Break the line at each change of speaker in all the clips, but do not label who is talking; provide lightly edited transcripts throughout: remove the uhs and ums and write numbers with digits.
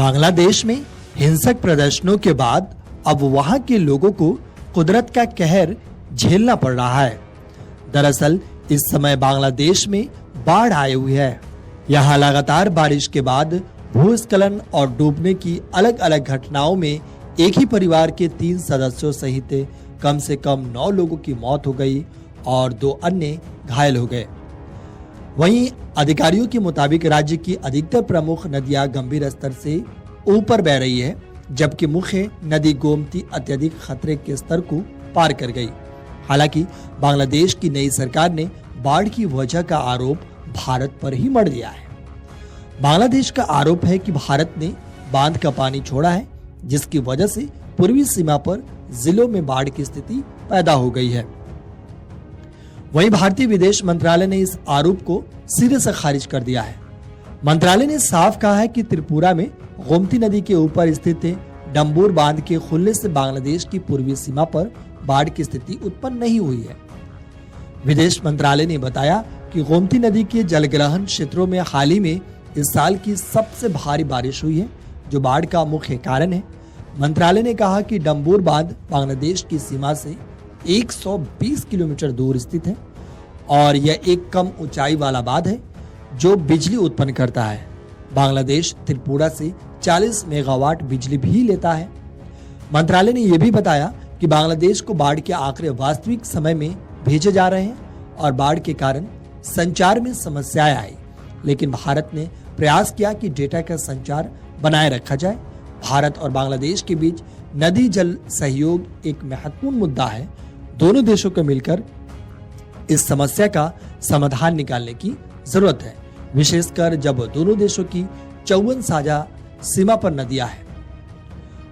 बांग्लादेश में हिंसक प्रदर्शनों के बाद अब वहां के लोगों को कुदरत का कहर झेलना पड़ रहा है। दरअसल इस समय बांग्लादेश में बाढ़ आई हुई है। यहाँ लगातार बारिश के बाद भूस्खलन और डूबने की अलग अलग घटनाओं में एक ही परिवार के 3 सदस्यों सहित कम से कम 9 लोगों की मौत हो गई और 2 अन्य घायल हो गए। वहीं अधिकारियों के मुताबिक राज्य की अधिकतर प्रमुख नदियां गंभीर स्तर से ऊपर बह रही है, जबकि मुख्य नदी गोमती अत्यधिक खतरे के स्तर को पार कर गई। हालांकि बांग्लादेश की नई सरकार ने बाढ़ की वजह का आरोप भारत पर ही मढ़ दिया है। बांग्लादेश का आरोप है कि भारत ने बांध का पानी छोड़ा है, जिसकी वजह से पूर्वी सीमा पर जिलों में बाढ़ की स्थिति पैदा हो गई है। वहीं भारतीय विदेश मंत्रालय ने इस आरोप को सिरे से खारिज कर दिया है। मंत्रालय ने साफ कहा है कि त्रिपुरा में गोमती नदी के ऊपर स्थित डम्बूर बांध के खुलने से बांग्लादेश की पूर्वी सीमा पर बाढ़ की स्थिति उत्पन्न नहीं हुई है। विदेश मंत्रालय ने बताया कि गोमती नदी के जलग्रहण क्षेत्रों में हाल ही में इस साल की सबसे भारी बारिश हुई है, जो बाढ़ का मुख्य कारण है। मंत्रालय ने कहा कि डम्बूर बांध बांग्लादेश की सीमा से 120 किलोमीटर दूर स्थित है और यह एक कम ऊंचाई वाला बांध है जो बिजली उत्पन्न करता है। बांग्लादेश त्रिपुरा से 40 मेगावाट बिजली भी लेता है। मंत्रालय ने यह भी बताया कि बांग्लादेश को बाढ़ के आंकड़े वास्तविक समय में भेजे जा रहे हैं और बाढ़ के कारण संचार में समस्याएं आई, लेकिन भारत ने प्रयास किया कि डेटा का संचार बनाए रखा जाए। भारत और बांग्लादेश के बीच नदी जल सहयोग एक महत्वपूर्ण मुद्दा है। दोनों देशों को मिलकर इस समस्या का समाधान निकालने की जरूरत है, विशेषकर जब दोनों देशों की 54 साझा सीमा पर नदियां हैं।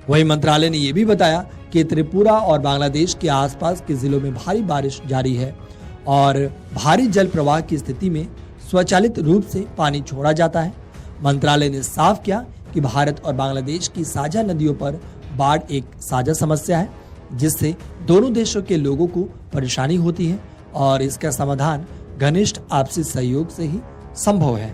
वहीं मंत्रालय ने यह भी बताया कि त्रिपुरा और बांग्लादेश के आसपास के जिलों में भारी बारिश जारी है और भारी जल प्रवाह की स्थिति में स्वचालित रूप से पानी छोड़ा जाता है। मंत्रालय ने साफ किया कि भारत और बांग्लादेश की साझा नदियों पर बाढ़ एक साझा समस्या है, जिससे दोनों देशों के लोगों को परेशानी होती है और इसका समाधान घनिष्ठ आपसी सहयोग से ही संभव है।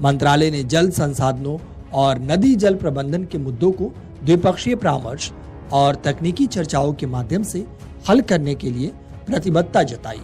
मंत्रालय ने जल संसाधनों और नदी जल प्रबंधन के मुद्दों को द्विपक्षीय परामर्श और तकनीकी चर्चाओं के माध्यम से हल करने के लिए प्रतिबद्धता जताई।